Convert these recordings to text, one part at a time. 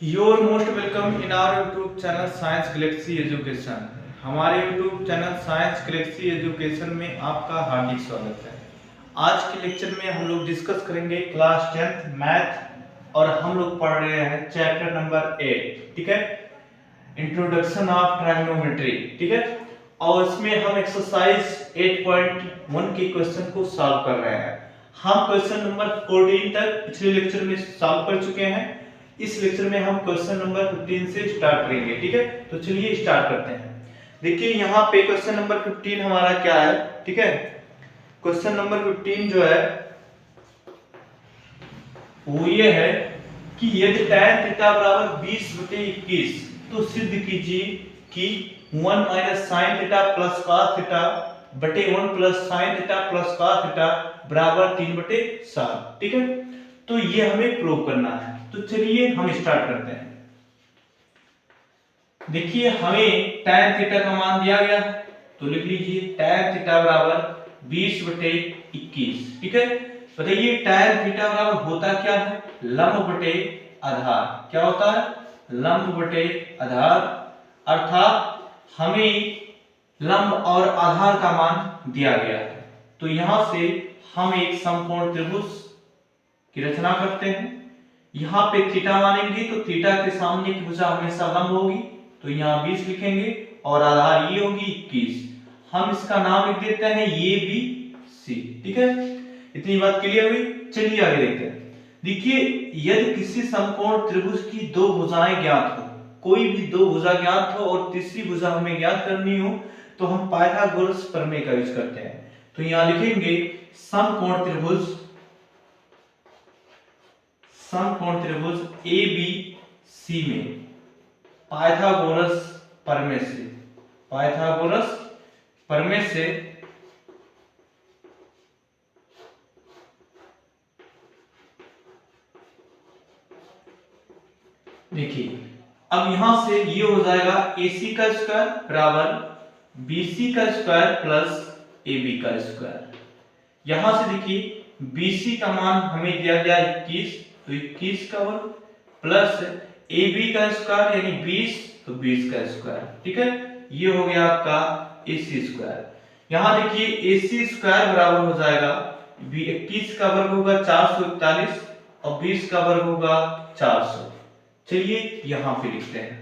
Your most welcome in our YouTube channel science galaxy education. हमारे YouTube channel science galaxy education में आपका हार्दिक स्वागत है। आज के लेक्चर में हम लोग डिस्कस करेंगे क्लास 10th मैथ और हम लोग पढ़ रहे हैं चैप्टर नंबर 8, ठीक है, इंट्रोडक्शन ऑफ ट्राइगोनोमेट्री, ठीक है। और इसमें हम एक्सरसाइज 8.1 के क्वेश्चन को सॉल्व कर रहे हैं। हम क्वेश्चन नंबर 14 तक पिछले लेक्चर में सॉल्व कर चुके हैं। इस लेक्चर में हम क्वेश्चन नंबर 15 से स्टार्ट करेंगे, ठीक है। तो चलिए स्टार्ट करते हैं। देखिए यहाँ पे क्वेश्चन नंबर 15 हमारा क्या है, ठीक है। क्वेश्चन नंबर 15 जो है वो ये है कि यदि tan थीटा बराबर 20/21 तो सिद्ध कीजिए कि 1 - sin theta plus cos theta बटे 1 + sin theta plus cos theta बराबर 3/7, ठीक है। तो ये हमें प्रूव करना है। तो चलिए हम स्टार्ट करते हैं। देखिए हमें tan थीटा का मान दिया गया, तो लिख लीजिए tan थीटा बराबर 20/21, ठीक है। बताइए tan थीटा बराबर होता क्या है? लंब बटे आधार। क्या होता है? लंब बटे आधार। अर्थात हमें लंब और आधार का मान दिया गया है। तो यहां से हम एक समकोण त्रिभुज की रचना करते हैं। यहाँ पे थीटा मानेंगे तो थीटा के सामने की भुजा हमेशा लंब होगी, तो यहाँ 20 लिखेंगे और आधार ये होगी 21। हम इसका नाम लिख देते हैं ये बी सी, ठीक है। इतनी बात क्लियर हुई। चलिए आगे देखते हैं। देखिए यदि किसी समकोण त्रिभुज की दो भुजाएं ज्ञात हो, कोई भी दो भुजा ज्ञात हो और तीसरी भुजा हमें ज्ञात करनी हो, तो हम पाइथागोरस प्रमेय का यूज करते हैं। तो यहाँ लिखेंगे समकोण त्रिभुज ए बी सी में पाइथागोरस प्रमेय से देखिए अब यहां से ये हो जाएगा AC का स्क्वायर बराबर BC का स्क्वायर प्लस AB का स्क्वायर। यहां से देखिए BC का मान हमें दिया गया 21, तो 21 का वर्ग प्लस AB का स्क्वायर यानी 20, तो 20 का स्क्वायर, ठीक है। ये हो गया आपका AC स्क्वायर। यहां देखिए AC स्क्वायर बराबर हो जाएगा 21 का वर्ग होगा 441 और 20 का वर्ग होगा 400। चलिए यहां पे लिखते हैं।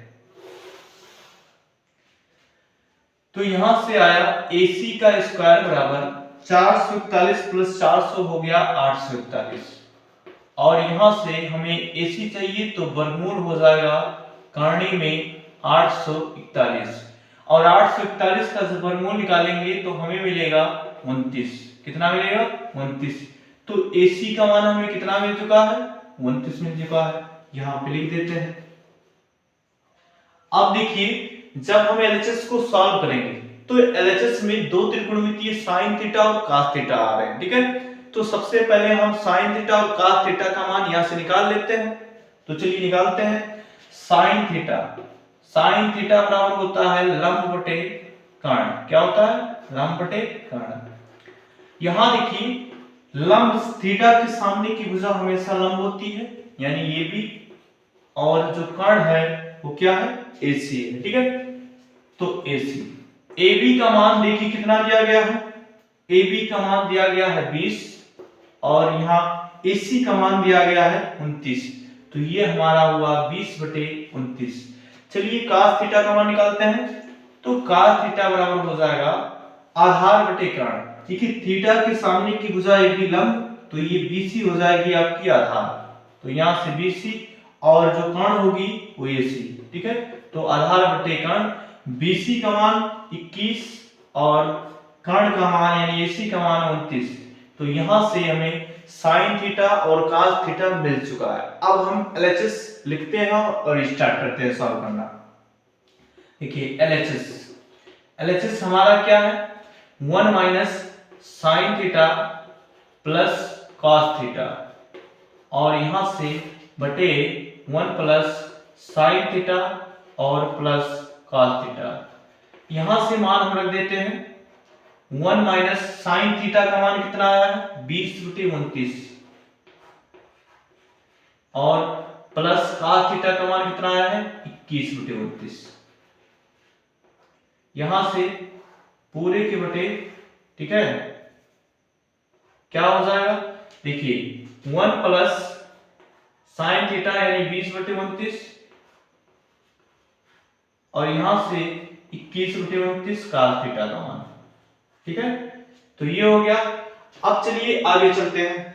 तो यहां से आया AC का स्क्वायर बराबर 441 प्लस 400 हो गया 841, और यहां से हमें AC चाहिए तो वर्गमूल हो जाएगा करनी में 841, और 841 का जब वर्गमूल निकालेंगे तो हमें मिलेगा 29। कितना मिलेगा? 29। तो AC का मान हमें कितना मिल चुका है? 29 मिल चुका है। यहां पे लिख देते हैं। अब देखिए जब हम LHS को सॉल्व करेंगे तो LHS में दो त्रिकोणमितीय sin थीटा और cos थीटा आ रहे हैं, ठीक है। तो सबसे पहले हम sin थीटा और cos थीटा का मान यहां से निकाल लेते हैं। तो चलिए निकालते हैं। sin थीटा बराबर होता है लंब बटे कर्ण। क्या होता है? लंब बटे कर्ण। यहां देखिए लंब थीटा के सामने की भुजा हमेशा लंब होती है, यानी ये भी, और जो कर्ण है वो क्या है? AC है, ठीक है। तो AC AB का मान देखिए कितना दिया गया है? AB का मान दिया गया है 20 और यहाँ AC का मान दिया गया है 29। तो ये हमारा हुआ 20/29। चलिए cos थीटा का मान निकालते हैं। तो cos थीटा बराबर हो जाएगा आधार बटे कर्ण। देखिए थीटा के सामने की भुजा AB लंब, तो ये BC हो जाएगी आपकी आधार। तो यहाँ से BC और जो कर्ण होगी वो AC, ठीक है। तो आधार बटे कर्ण, BC का मान 21 और कर्ण का मान यानी AC का मान 29। तो यहां से हमें sin थीटा और cos थीटा मिल चुका है। अब हम LHS लिखते हैं और स्टार्ट करते हैं सॉल्व करना। देखिए LHS हमारा क्या है? 1 - sin theta plus cos theta, और यहां से बटे 1 + sin थीटा और प्लस cos थीटा। यहां से मान हम रख देते हैं। 1 - sin थीटा का मान कितना आया है? 20/29, और प्लस cos थीटा का मान कितना आया है 21/29। यहां से पूरे के बटे, ठीक है, क्या हो जाएगा, देखिए 1 प्लस साइन थीटा यानी 20/29 और यहां से 21/29 cos थीटा का मान, ठीक है। तो ये हो गया। अब चलिए आगे चलते हैं।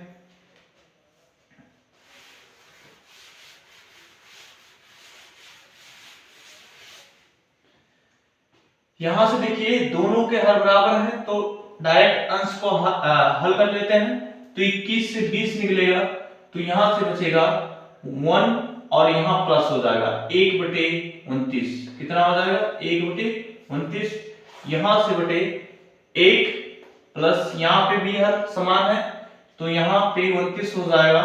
यहां से देखिए दोनों के हर बराबर हैं तो डायरेक्ट अंश को हल कर लेते हैं। तो 21 से 20 निकलेगा तो यहां से बचेगा 1 और यहां प्लस हो जाएगा 1/29। कितना हो जाएगा 1/29। यहां से बटे 1 प्लस यहां पे भी हर समान है तो यहां पे 29 हो जाएगा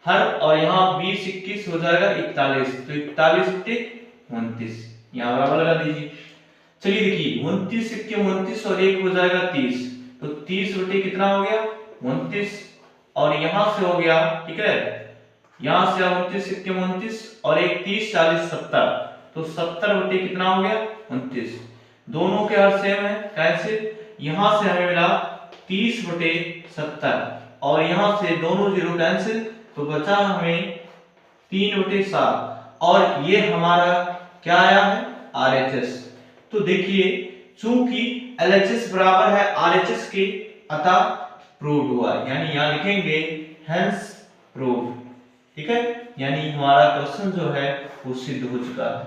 हर, और यहां 20 21 हो जाएगा 41। तो 41/29 यहां बराबर लगा दीजिए। चलिए देखिए 29 सिक्के 29 और 1 हो जाएगा 30। तो 30 बटे कितना हो गया 29 और यहां से हो गया, ठीक है, यहां से 29 सिक्के 29 और 1 30 40 70। तो 70 बटे कितना हो गया 29। दोनों के हर सेम है, कैंसिल। यहां से हमें मिला 30/70 और यहां से दोनों जीरो कैंसिल तो बचा हमें 3/7 और ये हमारा क्या आया है RHS। तो देखिए चूंकि LHS बराबर है RHS के अतः प्रूव हुआ, यानी यहां लिखेंगे हेंस प्रूव, ठीक है, यानी हमारा क्वेश्चन जो है वो सिद्ध हो चुका है।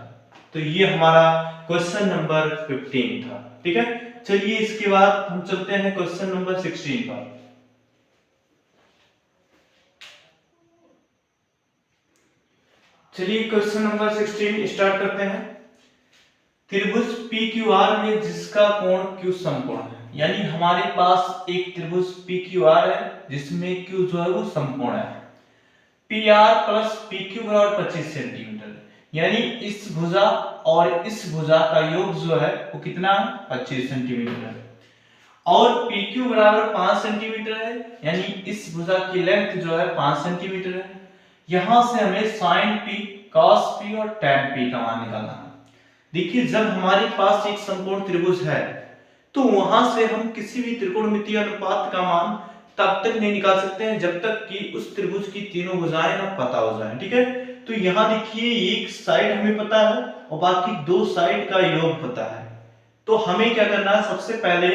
तो ये हमारा क्वेश्चन नंबर 15 था, ठीक है। चलिए इसके बाद हम चलते हैं क्वेश्चन नंबर 16 पर। चलिए क्वेश्चन नंबर 16 स्टार्ट करते हैं। त्रिभुज PQR में जिसका कोण Q समकोण है, यानी हमारे पास एक त्रिभुज PQR है जिसमें Q जो है वो समकोण है। PR प्लस PQ बराबर 25 सेंटीमीटर, यानी इस भुजा और इस भुजा का योग जो है वो कितना 25 सेंटीमीटर है। और PQ बराबर 5 सेंटीमीटर है, यानी इस भुजा की लेंथ जो है 5 सेंटीमीटर है। यहां से हमें sin P, cos P और tan P का मान निकालना है। देखिए जब हमारे पास एक समकोण त्रिभुज है तो वहां से हम किसी भी त्रिकोणमितीय अनुपात का मान तब तक नहीं निकाल सकते हैं जब तक कि उस त्रिभुज की तीनों भुजाएं ना पता हो जाएं, ठीक है। तो यहां देखिए एक साइड हमें पता है और बाकी दो साइड का योग पता है। तो हमें क्या करना है, सबसे पहले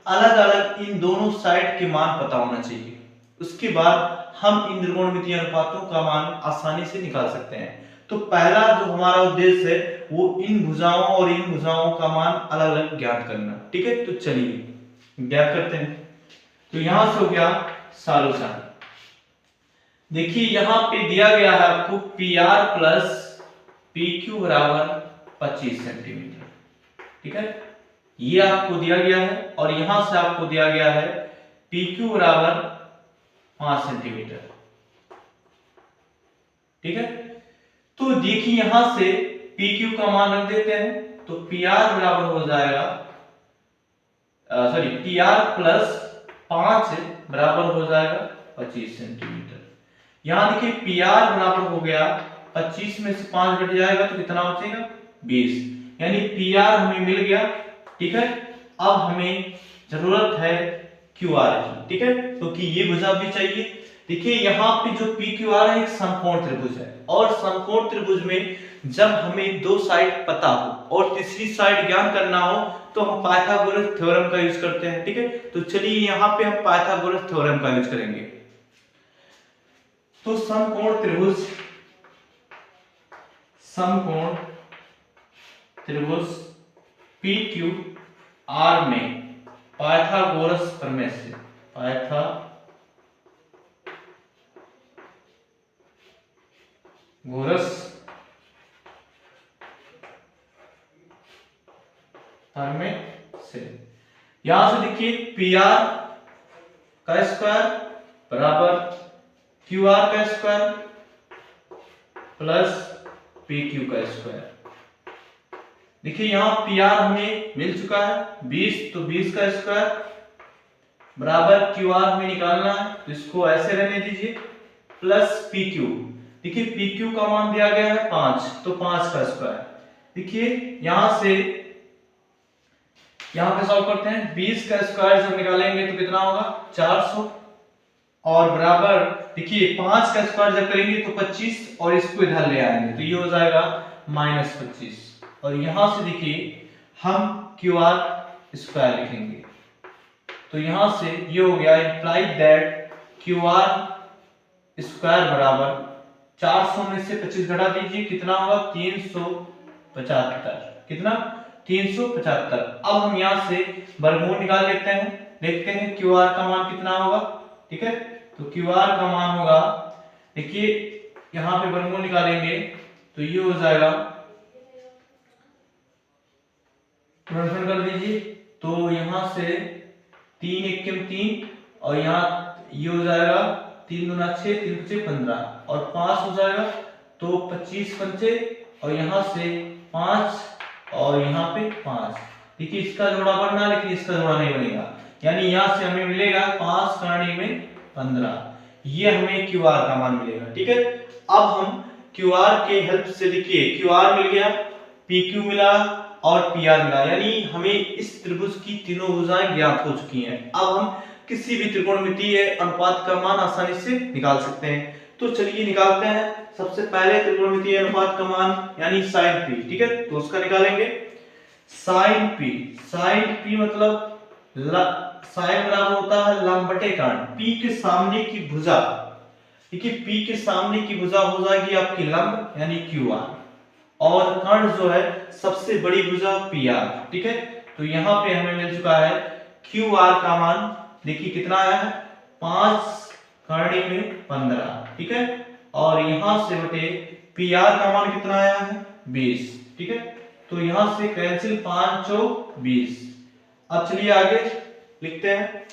अलग अलग इन दोनों साइड के मान पता होना चाहिए। उसके बाद हम इन त्रिकोणमितीय अनुपातों का मान आसानी से निकाल सकते हैं। तो पहला जो हमारा उद्देश्य है वो इन भुजाओं और इन भुजाओं का मान अलग अलग ज्ञात करना, ठीक है। तो चलिए ज्ञात करते हैं। तो यहां से हो गया सॉल्यूशन। देखिए यहां पे दिया गया है आपको PR प्लस PQ बराबर 25 सेंटीमीटर, ठीक है, ये आपको दिया गया है। और यहां से आपको दिया गया है PQ बराबर 5 सेंटीमीटर, ठीक है। तो देखिए यहां से PQ का मान रख देते हैं तो PR बराबर हो जाएगा, PR प्लस 5 बराबर हो जाएगा 25 सेंटीमीटर। यहां देखिए PR बराबर हो गया 25 में से 5 घट जाएगा तो कितना बचेगा 20, यानी PR हमें मिल गया, ठीक है। अब हमें जरूरत है QR की, ठीक है, क्योंकि ये भुजा भी चाहिए। देखिए यहाँ पे जो PQR है एक समकोण त्रिभुज है और समकोण त्रिभुज में जब हमें दो साइड पता हो और तीसरी साइड ज्ञात करना हो तो हम पाइथागोरस थ्योरम का यूज करते हैं, ठीक है। तो चलिए यहाँ पे हम पाइथागोरस थ्योरम का यूज करेंगे। तो समकोण त्रिभुज PQR में पाइथागोरस प्रमेय से यहां से देखिए PR का स्क्वायर बराबर QR का स्क्वायर प्लस PQ का स्क्वायर। देखिए यहां PR हमें मिल चुका है 20, तो 20 का स्क्वायर बराबर QR हमें निकालना है तो इसको ऐसे रहने दीजिए प्लस PQ। देखिए पी क्यू का मान दिया गया है 5, तो 5 का स्क्वायर। देखिए यहां पे सॉल्व करते हैं। 20 का स्क्वायर जब निकालेंगे तो कितना होगा 400, और बराबर देखिए 5 का स्क्वायर जब करेंगे तो 25, और इसको इधर ले आएंगे तो ये हो जाएगा -25, और यहां से देखिए हम क्यू आर स्क्वायर लिखेंगे, तो यहां से ये हो गया imply that Q R square बराबर 400 में से 25 घटा दीजिए, कितना होगा 375, कितना 375। अब हम यहां से वर्गमूल निकाल लेते हैं, देखते हैं क्यू आर का मान कितना होगा। ठीक है, तो क्यू आर का मान होगा, देखिए यहां पे वर्गमूल निकालेंगे तो ये हो जाएगा, गुणनफल कर दीजिए, तो यहां से 3 एकम 3, और यहाँ ये हो जाएगा 3 दूना 6, 3 पचे 15, और 5 हो जाएगा, तो 25 पंचे, और यहाँ से 5, और यहाँ पे 5। देखिए इसका जोड़ा बनना, लेकिन इसका जोड़ा नहीं बनेगा, यानी यहाँ से हमें मिलेगा 5 करनी में 15, ये हमें क्यू आर का मान मिलेगा। ठीक है, अब हम क्यू आर के हेल्प से देखिए क्यू आर मिल गया, पी क्यू मिला और पी आर मिला, यानी हमें इस त्रिभुज की तीनों भुजाएं ज्ञात हो चुकी हैं। अब हम किसी भी त्रिकोणमितीय अनुपात का मान आसानी से निकाल सकते हैं, तो चलिए निकालते हैं। सबसे पहले त्रिकोणमितीय अनुपात का मान यानी sin p, ठीक है, तो उसका निकालेंगे। sin p मतलब sin बराबर होता है लंब बटे कर्ण, p के सामने की भुजा, देखिए p के सामने की भुजा हो जाएगी आपकी लंब यानी क्यू आर, और कर्ण जो है सबसे बड़ी भुजा पी आर। ठीक है, तो यहां पे हमें मिल चुका है क्यू आर का मान, देखिए कितना आया है 5 करणी में 15। ठीक है, और यहां से बटे पी आर का मान कितना आया है 20। ठीक है, तो यहां से कैंसिल 5 चौक 20। अब चलिए आगे लिखते हैं।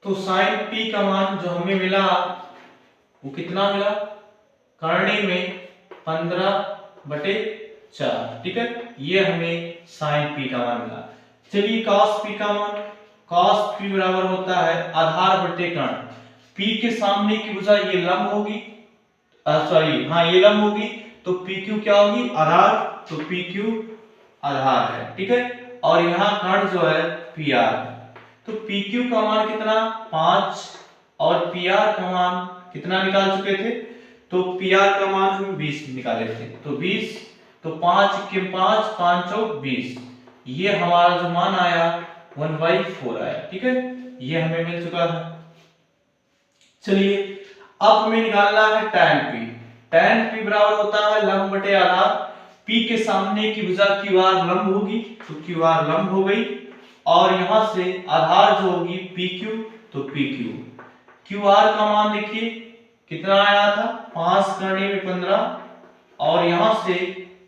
तो sin p का मान जो हमें मिला वो कितना मिला, करणी में 15/4। ठीक है, ये हमें sin p का मान मिला। चलिए cos p का मान, cos p बराबर होता है आधार बटे कर्ण, p के सामने की भुजा ये लंब होगी, सॉरी हाँ ये लंब होगी, तो pq क्या होगी आधार, तो pq आधार है। ठीक है, और यहाँ कर्ण जो है pr, तो pq का मान कितना 5, और pr का मान कितना निकाल चुके थे, तो pr का मान हम 20 निकाले थे, तो 20, तो 5 के 5 5 चौक 20, ये हमारा जो मान आया 1/4 आया। ठीक है, ये हमें मिल चुका है। चलिए अब हमें निकालना है tan p। tan p बराबर होता है लंब बटे आधार, p के सामने की भुजा क्यू आर लंब होगी, तो क्यू आर लंब हो गई, और यहां से आधार जो होगी pq, तो pq, क्यू आर का मान देखिए कितना आया था 5 करणी में 15, और यहां से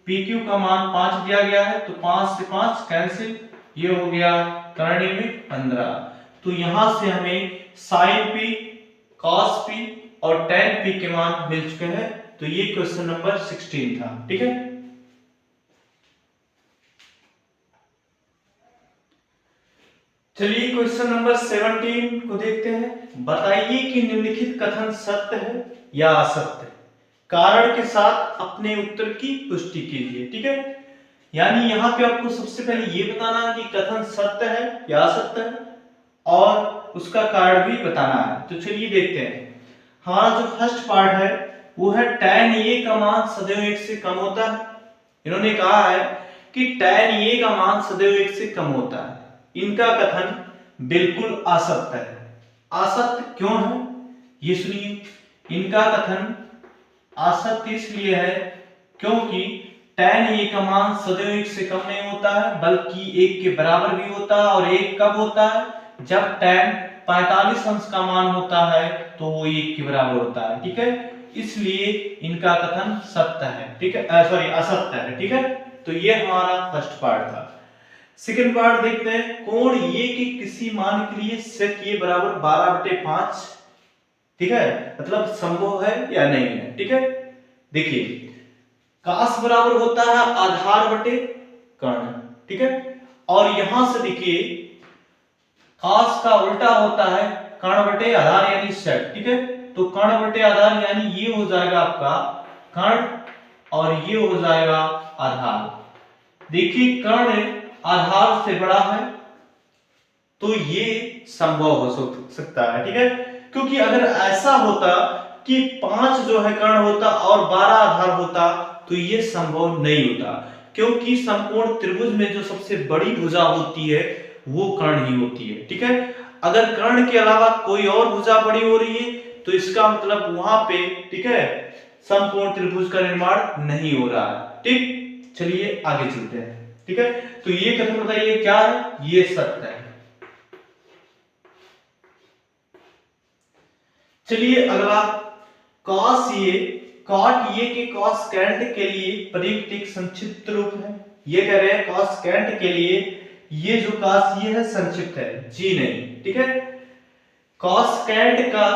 pq का मान 5 दिया गया है, तो 5 से 5 कैंसिल, ये हो गया करणी में 15। तो यहां से हमें sin p, cos p और tan p के मान मिल चुके हैं। तो ये क्वेश्चन नंबर 16 था। ठीक है, चलिए क्वेश्चन नंबर 17 को देखते हैं। बताइए कि निम्नलिखित कथन सत्य है या असत्य, कारण के साथ अपने उत्तर की पुष्टि कीजिए। ठीक है, यानी यहां पे आपको सबसे पहले ये बताना है कि कथन सत्य है या असत्य है, और उसका कारण भी बताना है। तो चलिए देखते हैं। हमारा जो फर्स्ट पार्ट है वो है tan a का मान सदैव 1 से कम होता है। इन्होंने कहा है कि tan a का मान सदैव 1 से कम होता है। इनका कथन बिल्कुल असत्य है। असत्य क्यों है ये सुनिए। इनका कथन असत्य इसलिए है क्योंकि tan a का मान सदैव 1 से कम नहीं होता है, बल्कि 1 के बराबर भी होता है। और 1 कब होता है, जब tan 45 अंश का मान होता है तो वो 1 के बराबर होता है। ठीक है, इसलिए इनका कथन सत्य है। ठीक है, सॉरी असत्य है। ठीक है, तो ये हमारा फर्स्ट पार्ट था। सेकंड पार्ट देखते हैं। कोण ये के किसी मान के लिए sec ये बराबर 12/5, ठीक है, मतलब संभव है या नहीं है। ठीक है, देखिए cos बराबर होता है आधार बटे कर्ण। ठीक है, और यहां से देखिए कॉस का उल्टा होता है कर्ण बटे आधार यानी सेक, ठीक है। तो कर्ण बटे आधार यानी ये हो जाएगा आपका कर्ण और ये हो जाएगा आधार। देखिए कर्ण आधार से बड़ा है तो ये संभव हो सकता है, ठीक है। क्योंकि अगर ऐसा होता कि 5 जो है कर्ण होता और 12 आधार होता तो ये संभव नहीं होता, क्योंकि समकोण त्रिभुज में जो सबसे बड़ी भुजा होती है वो कर्ण ही होती है, ठीक है। अगर कर्ण के अलावा कोई और भुजा बड़ी हो रही है तो इसका मतलब वहां पे, ठीक है, समकोण त्रिभुज का निर्माण नहीं हो रहा है, ठीक। चलिए आगे चलते हैं, ठीक है। तो ये कथन बताइए क्या है, ये सत्य है। चलिए अगला, कॉस ये कॉट ये के कॉसकेंट के लिए प्रयुक्त एक संक्षिप्त रूप है। ये कह रहे हैं कॉसकेंट के लिए ये जो कॉस ये है संक्षिप्त है, जी नहीं, ठीक है। कॉसकेंट का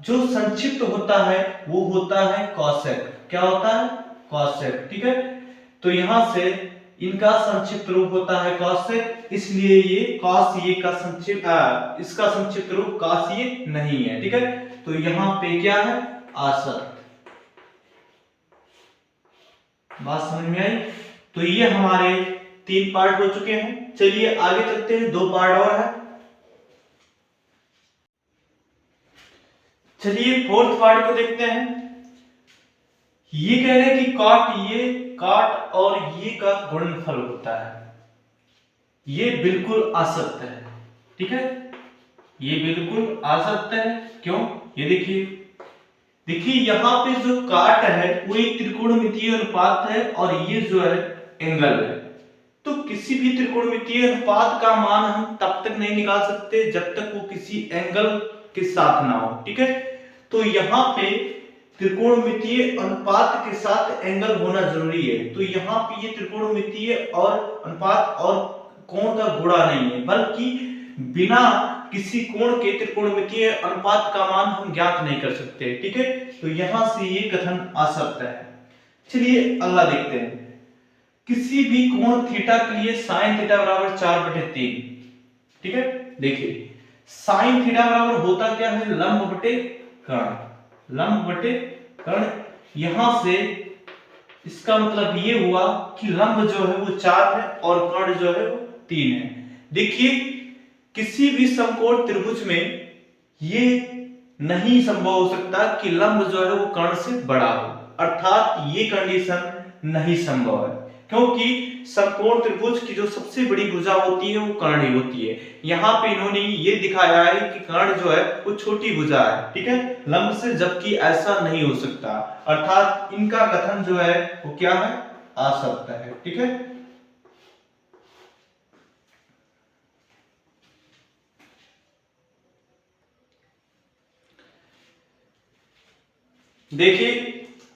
जो संक्षिप्त होता है वो होता है कॉसेक। क्या होता है, कॉसेक, ठीक है। तो यहां से इनका संक्षिप्त रूप होता है कॉसेक, इसलिए ये कॉस ये का संक्षिप्त इसका संक्षिप्त रूप कॉस ये नहीं है, ठीक है। तो यहां पे क्या है, आसक्त। बात समझ में आई। तो ये हमारे 3 पार्ट हो चुके हैं। चलिए आगे चलते हैं, 2 पार्ट और है। चलिए 4th पार्ट को देखते हैं। ये कह रहे हैं कि काट और ये का गुणनफल होता है। ये बिल्कुल असत्य है, ठीक है। ये बिल्कुल असत्य है। क्यों, ये देखिए यहां पे जो काट है वो एक त्रिकोणमितीय अनुपात है और ये जो है एंगल है। तो किसी भी त्रिकोणमितीय अनुपात का मान हम तब तक नहीं निकाल सकते जब तक वो किसी एंगल के साथ ना हो, ठीक है। तो यहाँ पे त्रिकोणमितीय अनुपात के साथ एंगल होना जरूरी है। तो यहाँ पे ये त्रिकोणमितीय और अनुपात और कोण का गुणा नहीं है, बल्कि बिना किसी कोण के त्रिकोणमितीय अनुपात का मान हम ज्ञात नहीं कर सकते, ठीक है। तो यहां से ये कथन असत्य है। चलिए अगला देखते हैं। किसी भी कोण थीटा के लिए साइन थीटा बराबर 4/3, ठीक है। देखिए साइन थीटा बराबर होता क्या है, लंब बटे कर्ण, लंब बटे कर्ण। यहां से इसका मतलब ये हुआ कि लंब जो है वो 4 है और कर्ण जो है वो 3 है। देखिए किसी भी समकोण त्रिभुज में ये नहीं संभव हो सकता कि लंब जो है वो कर्ण से बड़ा हो, अर्थात ये कंडीशन नहीं संभव है, क्योंकि समकोण त्रिभुज की जो सबसे बड़ी भुजा होती है वो कर्ण ही होती है। यहाँ पे इन्होंने ये दिखाया है कि कर्ण जो है वो छोटी भुजा है, ठीक है, लंब से, जबकि ऐसा नहीं हो सकता, अर्थात इनका कथन जो है वो क्या है, असत्य है, ठीक है। देखिए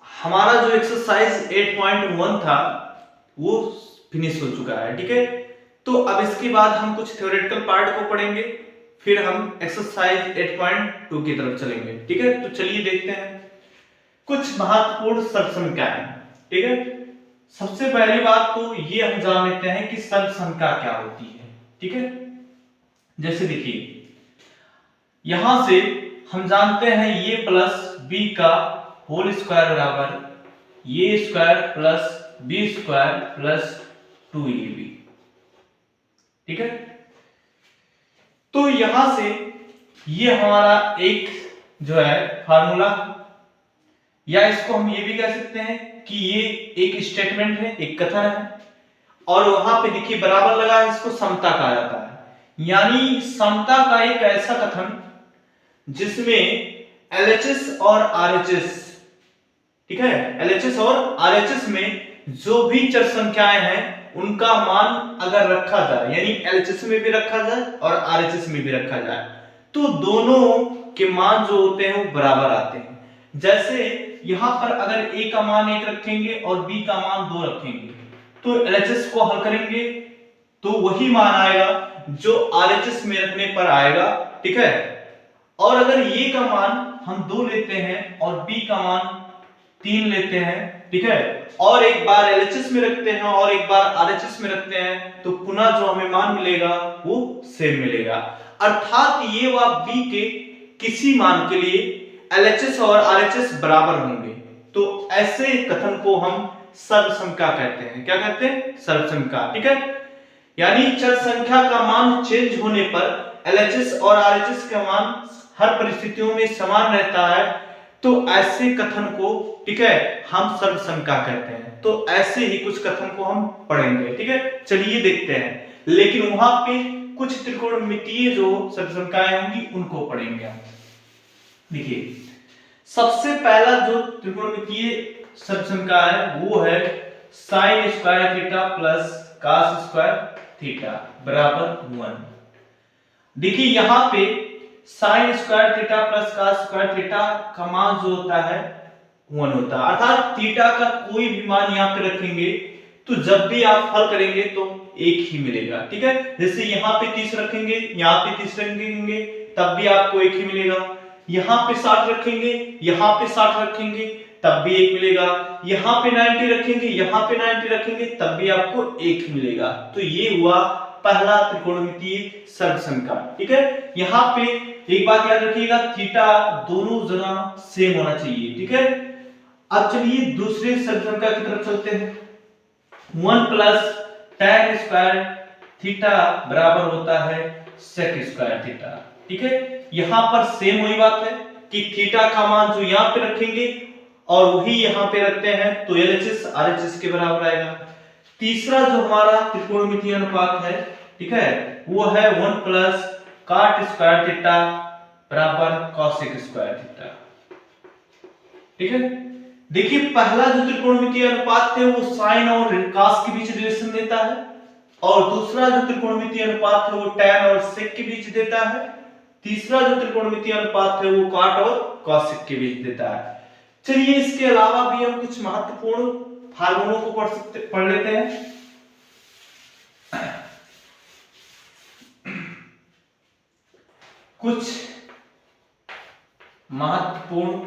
हमारा जो एक्सरसाइज 8.1 था वो फिनिश हो चुका है, ठीक है। तो अब इसके बाद हम कुछ थ्योरेटिकल पार्ट को पढ़ेंगे, फिर हम एक्सरसाइज 8.2 की तरफ चलेंगे, ठीक है। तो चलिए देखते हैं कुछ महत्वपूर्ण सर्ग संख्याएं, ठीक है। सबसे पहली बात तो ये हम जान लेते हैं कि सर्ग संख्या क्या होती है, ठीक है। जैसे देखिए यहां से हम जानते हैं ये प्लस बी का होल स्क्वायर बराबर ये square plus B square plus 2ab, ठीक है। तो यहां से ये हमारा एक जो है फार्मूला, या इसको हम ये भी कह सकते हैं कि ये एक स्टेटमेंट है, एक कथन है, और वहां पे देखिए बराबर लगा है, इसको समता कहा जाता है। यानी समता का एक ऐसा कथन जिसमें LHS और RHS, ठीक है, LHS और RHS में जो भी चर संख्याएं हैं उनका मान अगर रखा जाए, यानी LHS में भी रखा जाए और RHS में भी रखा जाए, तो दोनों के मान जो होते हैं वो बराबर आते हैं। जैसे यहां पर अगर A का मान 1 रखेंगे और B का मान 2 रखेंगे, तो LHS को हल करेंगे तो वही मान आएगा जो RHS में रखने पर आएगा, ठीक है। और अगर A का मान हम 2 लेते हैं और B का मान 3 लेते हैं, ठीक है, और एक बार LHS में रखते हैं और एक बार RHS में रखते हैं, तो पुनः जो हमें मान मिलेगा वो सेम मिलेगा। अर्थात ये व b के किसी मान के लिए LHS और RHS बराबर होंगे। तो ऐसे कथन को हम सर्वसंख्या कहते हैं। क्या कहते हैं? सर्वसंख्या। ठीक है, यानी चर संख्या का मान चेंज होने पर LHS और RHS का मान हर परिस्थितियों में समान रहता है, तो ऐसे कथन को, ठीक है, हम सर्वसंख्या कहते हैं। तो ऐसे ही कुछ कथन को हम पढ़ेंगे। ठीक है, चलिए देखते हैं, लेकिन वहां पे कुछ त्रिकोणमितीय जो सर्वसंख्याएं होंगी उनको पढ़ेंगे हम। देखिए, सबसे पहला जो त्रिकोणमितीय सर्वसंख्या है वो है sin square theta plus cos square theta बराबर 1। देखिए यहां पे sin square theta plus cos square theta का मान जो होता है 1 होता है, अर्थात थीटा का कोई भी मान यहां पे रखेंगे तो जब भी आप हल करेंगे तो एक ही मिलेगा। ठीक है, जैसे यहाँ पे 30 रखेंगे, यहाँ पे 30 रखेंगे, तब भी आपको एक ही मिलेगा। यहाँ पे 60 रखेंगे, यहाँ पे 60 रखेंगे, तब भी एक मिलेगा। यहाँ पे 90 रखेंगे, यहाँ पे 90 रखेंगे, तब भी आपको एक मिलेगा। तो ये हुआ पहला त्रिकोणमितीय सर्वसंख्या। ठीक है, यहाँ पे एक बात याद रखिएगा, थीटा दोनों जगह सेम होना चाहिए। ठीक है, अब चलिए दूसरे सर्वसंख्या की तरफ चलते हैं। 1 प्लस tan स्क्वायर थीटा बराबर होता है sec स्क्वायर थीटा। ठीक है, यहां पर सेम वही बात है कि थीटा का मान जो यहां पे रखेंगे और वही यहां पे रखते हैं तो LHS RHS के बराबर आएगा। तीसरा जो हमारा त्रिकोणमितीय अनुपात है, ठीक है, वो है 1 प्लस cot स्क्वायर थीटा बराबर cosec स्क्वायर थीटा। ठीक है, देखिए पहला जो त्रिकोणमितीय अनुपात है वो साइन और cos के बीच रिलेशन देता है, और दूसरा जो त्रिकोणमितीय अनुपात है वो tan और sec के बीच देता है। तीसरा जो त्रिकोणमितीय अनुपात है वो cot और cosec के बीच देता है। चलिए इसके अलावा भी हम कुछ महत्वपूर्ण फार्मूलों को पढ़ लेते हैं। कुछ महत्वपूर्ण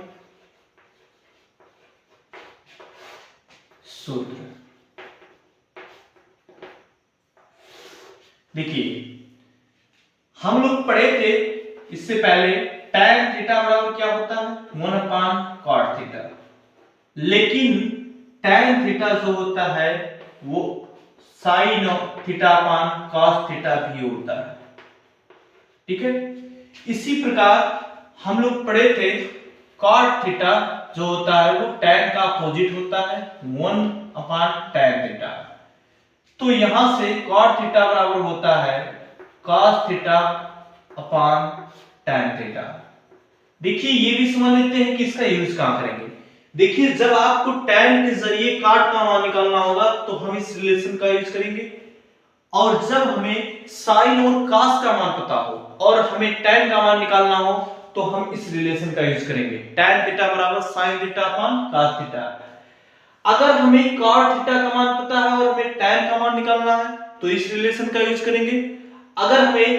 सूत्र। देखिए हम लोग पढ़े थे इससे पहले tan थीटा बराबर क्या होता है 1 अपान cot थीटा, लेकिन tan थीटा जो होता है वो sin theta upon cos theta भी होता है। ठीक है, इसी प्रकार हम लोग पढ़े थे cot थीटा जो होता है वो tan का अपोजिट होता है 1 अपान tan थीटा। तो यहां से cot थीटा बराबर होता है cos theta upon tan theta. देखिए ये भी समझ लेते हैं कि इसका यूज कहां करेंगे। देखिए जब आपको tan के जरिए cot का मान निकालना होगा तो हम इस रिलेशन का यूज करेंगे, और जब हमें sin और cos का मान पता हो और हमें tan का मान निकालना हो तो हम इस रिलेशन का यूज करेंगे, tan थीटा बराबर sin theta upon cos theta. अगर हमें cot थीटा का मान पता है और हमें tan का मान निकालना है तो इस रिलेशन का यूज करेंगे। अगर हमें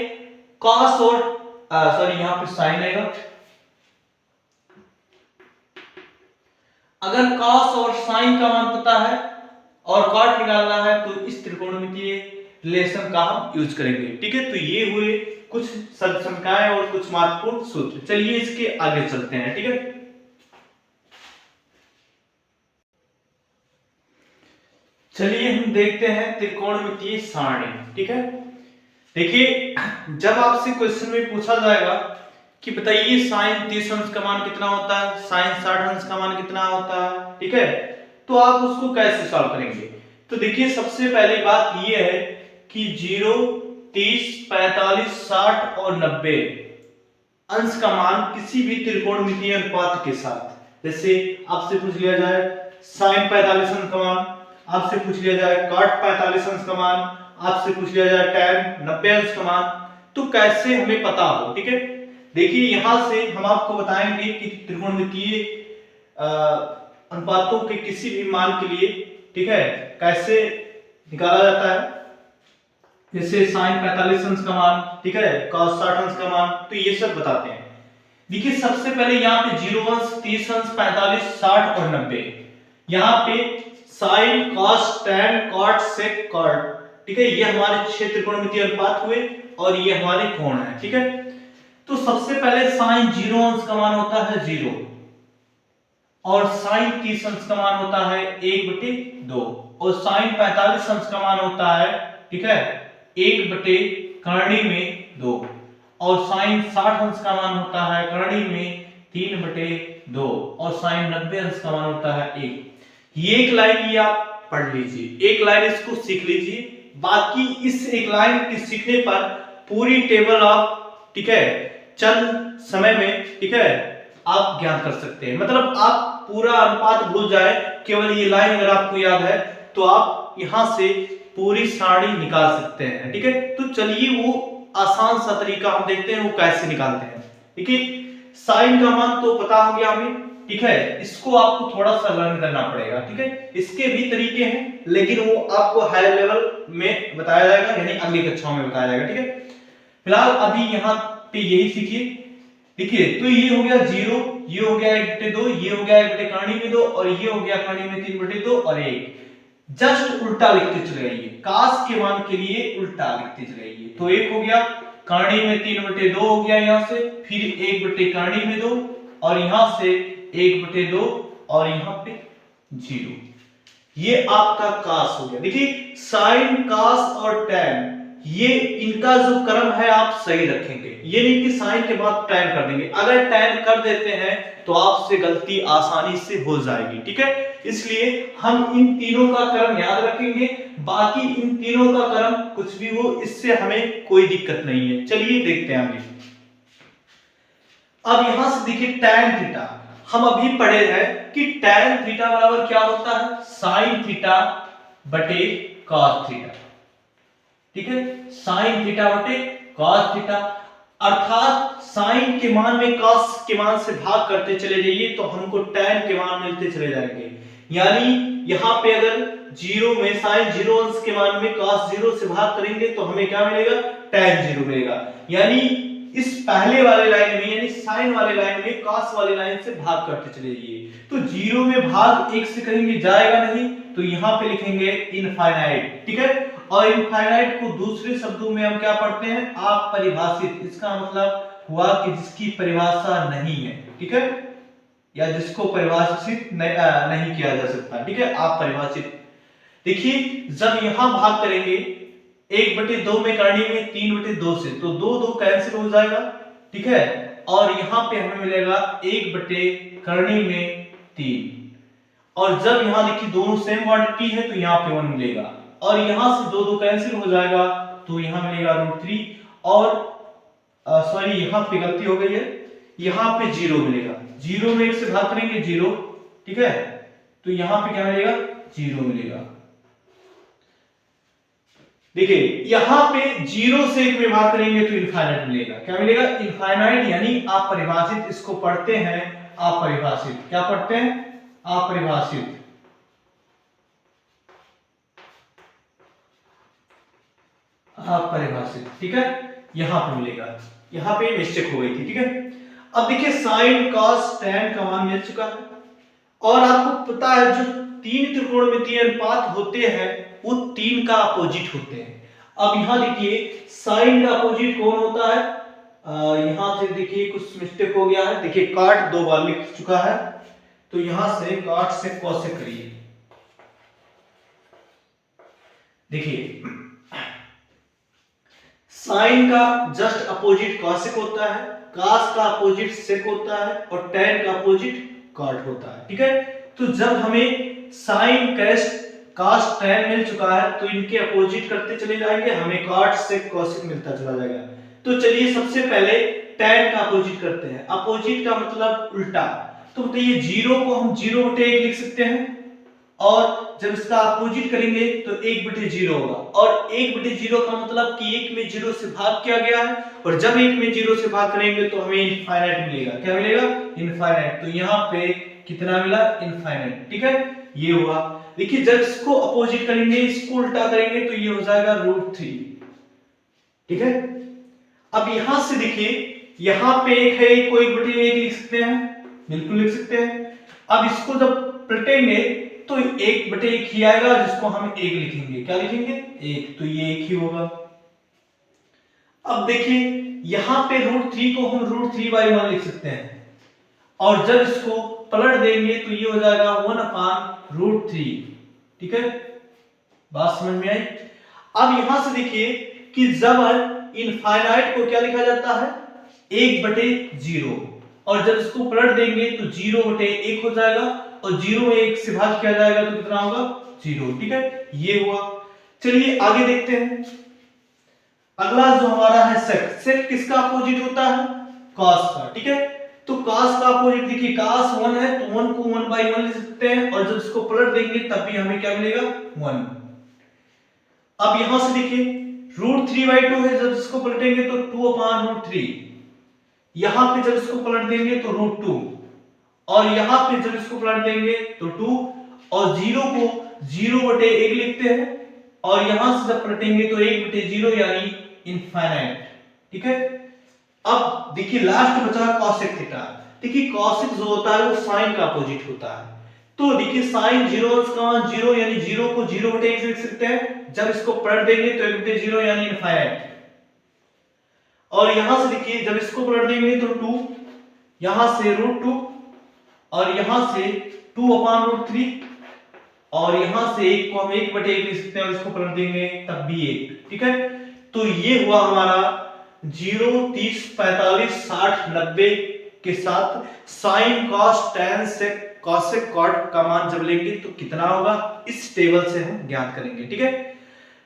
cos और यहां पे sin आएगा, अगर cos और sin का मान पता है और cot निकालना है तो इस त्रिकोणमितीय रिलेशन का हम यूज करेंगे। ठीक है, तो ये हुए कुछ सर्वसंख्याएं और कुछ महत्वपूर्ण सूत्र। चलिए इसके आगे चलते हैं। ठीक है, चलिए हम देखते हैं त्रिकोणमितीय सारणी। ठीक है, देखिए जब आपसे क्वेश्चन में पूछा जाएगा कि बताइए sin 30 अंश का मान कितना होता है, sin 60 अंश का मान कितना होता है, ठीक है, तो आप उसको कैसे सॉल्व करेंगे। तो देखिए सबसे पहली बात ये है कि 0, 30, 45, 60 और 90 अंश का मान किसी भी त्रिकोणमितीय अनुपात के साथ, जैसे आपसे पूछ लिया जाए sin 45 अंश का मान, आपसे पूछ लिया जाए cot 45 अंश का मान, आपसे पूछ लिया जाए tan 90 अंश का मान, तो कैसे हमें पता हो। ठीक है, देखिए यहां से हम आपको बताएंगे कि त्रिकोणमितीय अनुपातों के किसी भी मान के लिए, ठीक है, कैसे निकाला जाता है। जैसे sin 45 अंश का मान, ठीक है, cos 60 अंश का मान, तो ये सब बताते हैं। देखिए सबसे पहले यहाँ पे 0 अंश, 30 अंश, 45, 60 और 90, यहाँ पे sin, cos, tan, cot, sec, cot, ठीक है, ये हमारे 6 त्रिकोणमितीय अनुपात हुए और ये हमारे कोण है। ठीक है, तो सबसे पहले साइन 0 अंश का मान होता है 0 और साइन 30 अंश का मान होता है 1/2 और साइन 45 अंश का मान होता है, ठीक है, 1/करणी में 2 और साइन 60 अंश का मान होता है करणी में 3/2 और साइन 90 अंश का मान होता है 1। ये एक लाइन ये आप पढ़ लीजिए, एक लाइन इसको सीख लीजिए। बाकी इस एक लाइन के सीखने पर पूरी टेबल आप, ठीक है, चंद समय में, ठीक है, आप ज्ञान कर सकते हैं। मतलब आप पूरा अनुपात भूल जाए, केवल ये लाइन अगर आपको याद है तो आप यहां से पूरी सारणी निकाल सकते हैं। ठीक है, तो चलिए वो आसान सा तरीका हम देखते हैं वो कैसे निकालते हैं। ठीक है, साइन का मान तो पता हो गया हमें, ठीक है, इसको आपको थोड़ा सा लर्न करना पड़ेगा। ठीक है, इसके भी तरीके हैं लेकिन वो आपको हायर लेवल में बताया जाएगा, यानी अगली कक्षाओं में बताया जाएगा। ठीक है, फिलहाल अभी यहाँ पे यही सीखिए। देखिए, तो ये हो गया 0, ये हो गया 1/2, ये हो गया 1/करणी में 2 और ये हो गया करणी में 3/2 और 1। जस्ट उल्टा लिखते चले जाइए, काश के मान के लिए उल्टा लिखते चले जाइए। तो 1 हो गया करणी में 3/2 हो गया यहां से, फिर 1/करणी में 2 और यहां से 1/2 और यहां पे 0। ये आपका कास हो गया। देखिए, साइन, कास और टैन, ये इनका जो क्रम है आप सही रखेंगे। ये नहीं कि साइन के बाद टैन कर देंगे, अगर टैन कर देते हैं तो आपसे गलती आसानी से हो जाएगी। ठीक है, इसलिए हम इन तीनों का क्रम याद रखेंगे, बाकी इन तीनों का क्रम कुछ भी हो इससे हमें कोई दिक्कत नहीं है। चलिए देखते हैं आगे। अब यहां से देखिए टैन थीटा, हम अभी पढ़े हैं कि टैन थीटा बराबर क्या होता है, साइन थीटा बटे कॉस थीटा। ठीक है, साइन थीटा बटे कॉस थीटा, अर्थात साइन के मान में कॉस के मान से भाग करते चले जाइए तो हमको टैन के मान मिलते चले जाएंगे। यानी यहां पे अगर 0 में साइन 0 अंश के मान में कॉस 0 से भाग करेंगे तो हमें क्या मिलेगा, टैन 0 मिलेगा। यानी इस पहले वाले लाइन में, यानी साइन वाले लाइन में कॉस वाले लाइन से भाग करते चले जाइए। तो 0 में भाग 1 से करेंगे जाएगा नहीं, तो यहां पे लिखेंगे इनफाइनाइट। ठीक है, और इनफाइनाइट को दूसरे शब्दों में हम क्या पढ़ते हैं, अपरिभाषित। इसका मतलब हुआ कि जिसकी परिभाषा नहीं है। ठीक है, या जिसको परिभाषित नहीं किया जा सकता। ठीक है, अपरिभाषित। देखिए, जब यहां भाग करेंगे 1/2 में करणी में 3/2 से, तो 2 कैंसिल हो जाएगा। ठीक है, और यहां पे हमें मिलेगा 1/करणी में 3 और जब यहां देखिए दोनों सेम क्वांटिटी है तो यहां पे 1 मिलेगा और यहां से 2 कैंसिल हो जाएगा तो यहां मिलेगा √3 और सॉरी यहां पे गलती हो गई है, यहां पे 0 मिलेगा। 0 में 1 से भाग करेंगे 0, ठीक है, तो यहां पे क्या मिलेगा, 0 मिलेगा। देखिए, यहां पे 0 से 1 में भाग करेंगे तो इनफाइनाइट मिलेगा। क्या मिलेगा, इनफाइनाइट, यानी अपरिभाषित। इसको पढ़ते हैं अपरिभाषित। क्या पढ़ते हैं, अपरिभाषित। अपरिभाषित। ठीक है, यहां पे मिलेगा, यहां पे मिस्टेक हो गई थी। ठीक है, अब देखिए साइन कॉस टैन का मान मिल चुका है और आपको पता है जो 3 त्रिकोणमितीय अनुपात होते हैं वो 3 का अपोजिट होते हैं। अब यहां देखिए साइन का अपोजिट कौन होता है, यहां से देखिए कुछ मिस्टेक हो गया है। देखिए काट 2 बार लिख चुका है, तो यहां से काट से कॉसेक करिए। देखिए, साइन का जस्ट अपोजिट कॉसेक होता है, कास का अपोजिट सेक होता है और टैन का अपोजिट कॉट होता है। ठीक है, तो जब हमें साइन कास टैन मिल चुका है तो इनके अपोजिट करते चले जाएंगे, हमें कॉट सेक कॉसेक मिलता चला जाएगा। तो चलिए सबसे पहले टैन का अपोजिट करते हैं। अपोजिट का मतलब उल्टा, तो बताइए 0 को हम 0/1 लिख सकते हैं और जब इसका अपोजिट करेंगे तो 1/0 होगा और 1/0 का मतलब कि 1 में 0 से भाग किया गया है और जब 1 में 0 से भाग करेंगे तो हमें इनफाइनाइट मिलेगा। क्या मिलेगा, इनफाइनाइट। तो यहाँ पे कितना मिला, इनफाइनाइट। ठीक है, ये हुआ। देखिए, जब इसको अपोजिट करेंगे, इसको उल्टा करेंगे तो ये हो जाएगा √3। ठीक है, अब यहां से देखिए यहां पे 1 है, 1 को 1/1 लिख सकते हैं, बिल्कुल लिख सकते हैं। अब इसको जब पलटेंगे तो 1/1 ही आएगा, जिसको हम 1 लिखेंगे। क्या लिखेंगे? 1। तो ये 1 ही होगा। अब देखिए यहां पे √3 को हम √3/1 लिख सकते हैं, और जब इसको पलट देंगे तो ये हो जाएगा 1/√3। ठीक है, बात समझ में आई? अब यहां से देखिए कि जब इनफाइनाइट को क्या लिखा जाता है? 1/0, और जब इसको पलट देंगे तो 0/1 हो जाएगा, और 0 में 1 से भाग किया जाएगा तो कितना होगा? 0। ठीक है, ये हुआ। चलिए आगे देखते हैं। अगला जो हमारा है सेक। सेक किसका अपोजिट होता है? कॉस का। ठीक है, तो कॉस का अपोजिट देखिए, cos 1 है तो 1 को 1/1 लिख सकते हैं, और जब इसको पलट देंगे तब भी हमें क्या मिलेगा? 1। अब यहां से देखिए √3/2 है, जब इसको पलटेंगे तो 2/√3। यहां पे जब इसको पलट देंगे तो √2, और यहां पे जब इसको पलट देंगे तो 2, और 0 को 0/1 लिखते हैं, और यहां से जब पलटेंगे तो 1/0 यानी इनफाइनाइट। ठीक है, अब देखिए लास्ट बचा cosec थीटा। देखिए cosec जो होता है वो sin का अपोजिट होता है, तो देखिए sin 0 का मान 0 यानी 0 को 0/1 लिख सकते हैं, जब इसको पलट देंगे तो 1/0 यानी इनफाइनाइट। और यहां से देखिए जब इसको पलट देंगे तो 2, यहां से √2, और यहां से 2/√3, और यहां से 1 को हम 1/1 लिख सकते हैं, और इसको पलट देंगे तब भी 1। ठीक है, तो ये हुआ हमारा 0, 30, 45, 60, 90 के साथ sin, cos, tan, sec, cosec, cot का मान जब लेंगे तो कितना होगा, इस टेबल से हम ज्ञात करेंगे। ठीक है,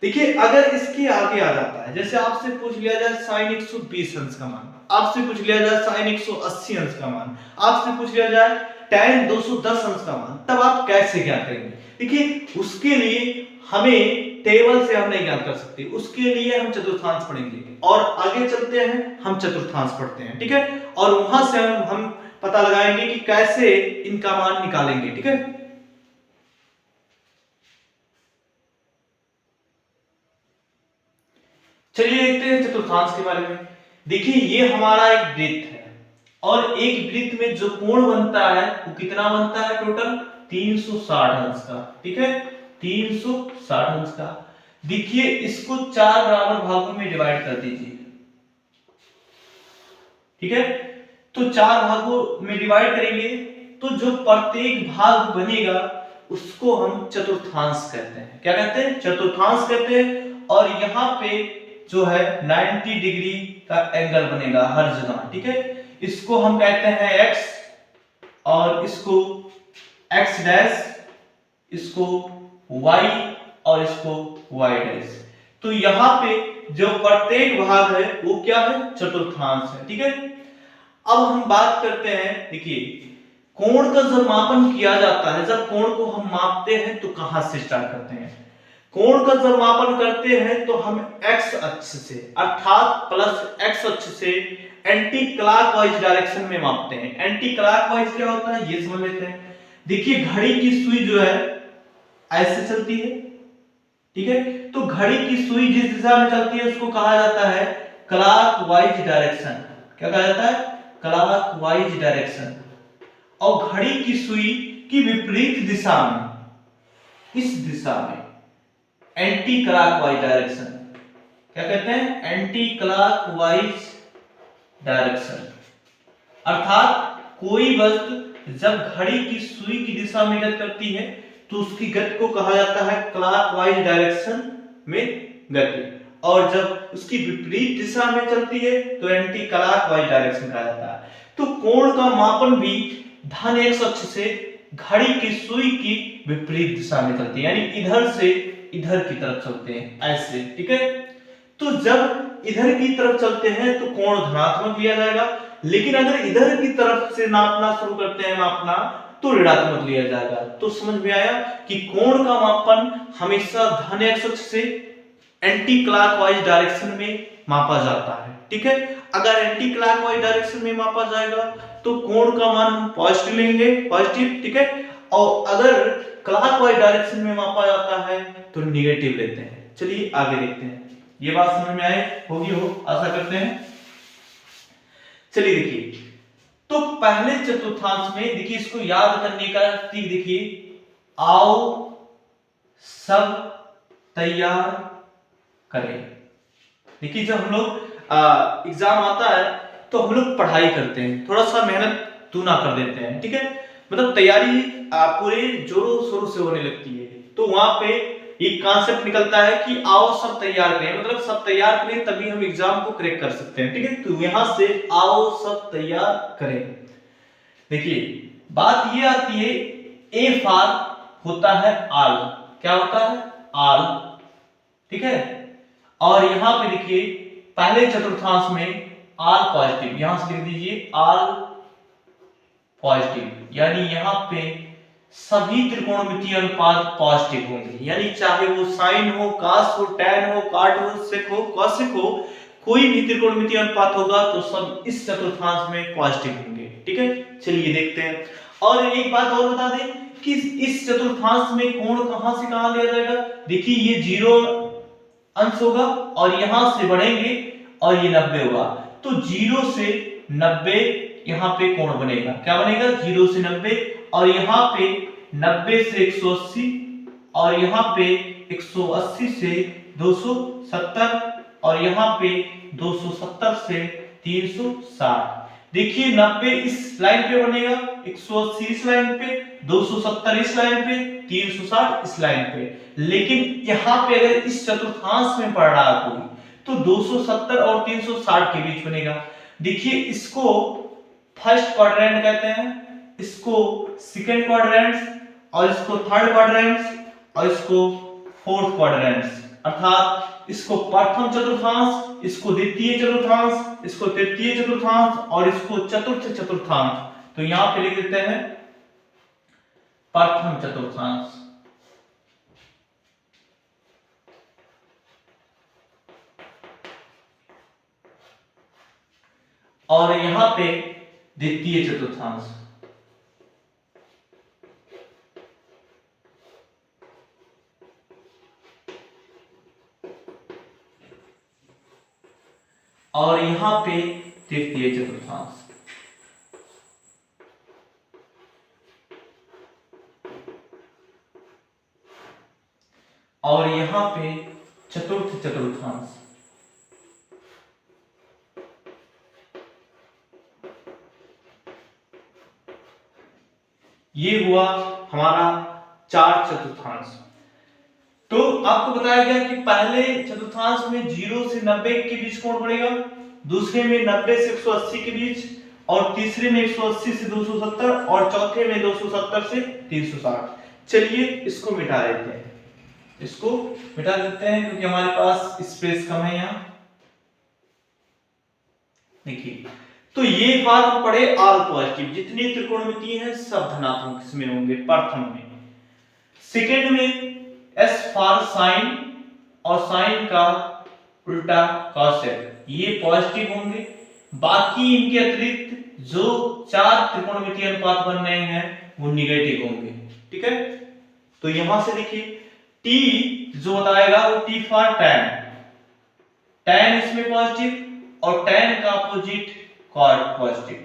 देखिए अगर इसके आगे आ जाता है, जैसे आपसे पूछ लिया जाए sin 120 अंश का मान, आपसे पूछ लिया जाए sin 180 अंश का मान, आपसे पूछ लिया जाए tan 210 अंश का मान, तब आप कैसे ज्ञात करेंगे? देखिए उसके लिए हमें टेबल से हम नहीं ज्ञात कर सकते, उसके लिए हम चतुर्थांश पढ़ेंगे, और आगे चलते हैं हम चतुर्थांश पढ़ते हैं। ठीक है, और वहां से हम पता लगाएंगे कि कैसे इनका मान निकालेंगे। ठीक है, चलिए देखते हैं चतुर्थांश के बारे में। देखिए ये हमारा एक वृत्त है, और एक वृत्त में जो कोण बनता है वो कितना बनता है? टोटल 360 अंश का। ठीक है, 360 अंश का। देखिए इसको 4 बराबर भागों में डिवाइड कर दीजिए। ठीक है, तो 4 भागों में डिवाइड करेंगे तो जो प्रत्येक भाग बनेगा उसको हम चतुर्थांश कहते हैं। क्या कहते हैं? चतुर्थांश कहते हैं। और यहाँ पे जो है 90 डिग्री का एंगल बनेगा हर जगह। ठीक है, इसको हम कहते हैं x, और इसको x डैश, इसको y, और इसको y डैश। तो यहाँ पे जो प्रत्येक भाग है वो क्या है? चतुर्थांश है। ठीक है, अब हम बात करते हैं, देखिए कोण का जब मापन किया जाता है, जब कोण को हम मापते हैं तो कहां से स्टार्ट करते हैं? कोण का जब मापन करते हैं तो हम x अक्ष से, अर्थात प्लस x अक्ष से एंटी क्लॉकवाइज डायरेक्शन में मापते हैं। एंटी क्लॉकवाइज क्या होता है ये समझ लेते हैं। देखिए घड़ी की सुई जो है ऐसे चलती है। ठीक है, तो घड़ी की सुई जिस दिशा में चलती है उसको कहा जाता है क्लॉकवाइज डायरेक्शन। क्या कहा जाता है? Clockwise direction. और घड़ी की सुई की विपरीत दिशा में, इस दिशा में एंटी क्लॉकवाइज डायरेक्शन। क्या कहते हैं? Anti clockwise direction. अर्थात कोई वस्तु जब घड़ी की सुई की दिशा में गति करती है तो उसकी गति को कहा जाता है क्लॉकवाइज डायरेक्शन में गति, और जब उसकी विपरीत दिशा में चलती है तो एंटी क्लॉकवाइज डायरेक्शन कहा जाता है। तो कोण का मापन भी धन x अक्ष से घड़ी की सुई की विपरीत दिशा में चलती है, यानी इधर से इधर की तरफ चलते हैं ऐसे। ठीक है, तो जब इधर की तरफ चलते हैं तो कोण धनात्मक लिया जाएगा, लेकिन अगर इधर की तरफ से नापना शुरू करते हैं मापना तो ऋणात्मक लिया जाएगा। तो समझ में आया कि कोण का मापन हमेशा धन x अक्ष से एंटी क्लॉकवाइज डायरेक्शन में मापा जाता है। ठीक है, अगर एंटी क्लॉकवाइज डायरेक्शन में मापा जाएगा तो कोण का मान हम पॉजिटिव लेंगे, पॉजिटिव। ठीक है, और अगर क्लॉकवाइज डायरेक्शन में मापा जाता है तो निगेटिव लेते हैं। चलिए आगे देखते हैं। ये बात समझ में आए होगी, हो आशा करते हैं। चलिए देखिए, तो पहले चतुर्थांश में देखिए इसको याद करने का ट्रिक देखिए, आओ सब तैयार करें। देखिए जब हम लोग एग्जाम आता है तो हम लोग पढ़ाई करते हैं, थोड़ा सा मेहनत दूना कर देते हैं, ठीक है, मतलब तैयारी पूरे जोरों शोरों से होने लगती है। तो वहां पे एक कॉन्सेप्ट निकलता है कि आओ सब तैयार करें, मतलब सब तैयार करें तभी हम एग्जाम को क्रैक कर सकते हैं, ठीक है। तो यहां से आओ सब तैयार करें। देखिए बात ये आती है, ए फॉर होता है आल, क्या होता है आल, ठीक है। और यहां पे देखिए पहले चतुर्थांश में आल पॉजिटिव, यहां से लिख दीजिए आल पॉजिटिव, यानी यहां पे सभी त्रिकोणमितीय अनुपात पॉजिटिव होंगे, यानी चाहे वो साइन हो, कास हो, टैन हो, काट हो, सेक हो, कॉसेक हो, कोई भी त्रिकोणमितीय अनुपात होगा तो सब इस चतुर्थांश में पॉजिटिव होंगे, ठीक है। चलिए देखते हैं। और एक बात और बता दें कि इस चतुर्थांश में कोण कहां से कहां लिया जाएगा। देखिए ये 0 अंश होगा और यहां से बढ़ेंगे और ये 90 होगा, तो 0 से 90 यहां पे कोण बनेगा, क्या बनेगा 0 से 90, और यहां पे 90 से 180, और यहां पे 180 से 270, और यहां पे 270 से 360। देखिए 90 इस लाइन पे बनेगा, 180 इस लाइन पे, 270 इस लाइन पे, 360 इस लाइन पे। लेकिन यहां पे अगर इस चतुर्थांश में पढ़ रहा है कोई तो 270 और 360 के बीच बनेगा। देखिए इसको फर्स्ट क्वाड्रेंट कहते हैं, इसको सेकंड क्वाड्रेंट, और इसको थर्ड क्वाड्रेंट, और इसको फोर्थ क्वाड्रेंट, अर्थात इसको प्रथम चतुर्थांश, इसको द्वितीय चतुर्थांश, इसको तृतीय चतुर्थांश, और इसको चतुर्थ चतुर्थांश। तो यहां पे लिख देते हैं प्रथम चतुर्थांश, और यहां पे द्वितीय चतुर्थांश। और यहां पे तृतीय चतुर्थांश। और यहां पे चतुर्थ चतुर्थांश। ये हुआ हमारा 4 चतुर्थांश। तो आपको बताया गया कि पहले चतुर्थांश में 0 से 90 के बीच कोण पड़ेगा, दूसरे में 90 से 180 के बीच, और तीसरे में 180 से 270, और चौथे में 270 से 360। चलिए इसको मिटा देते हैं, इसको मिटा देते हैं क्योंकि हमारे पास स्पेस कम है यहां। देखिए तो ये बात हम पढ़े आल पॉजिटिव, जितनी त्रिकोणमितीय हैं सब धनात्मक इसमें होंगे प्रथम में। सेकंड में एस फॉर साइन, और साइन का उल्टा कॉसेक, ये पॉजिटिव होंगे। बाकी इनके अतिरिक्त जो 4 त्रिकोणमितीय अनुपात बन रहे हैं वो निगेटिव होंगे, ठीक है। तो यहां से देखिए टी जो बताएगा वो टी फॉर टैन, टैन इसमें पॉजिटिव, और टैन का अपोजिट कॉट पॉजिटिव,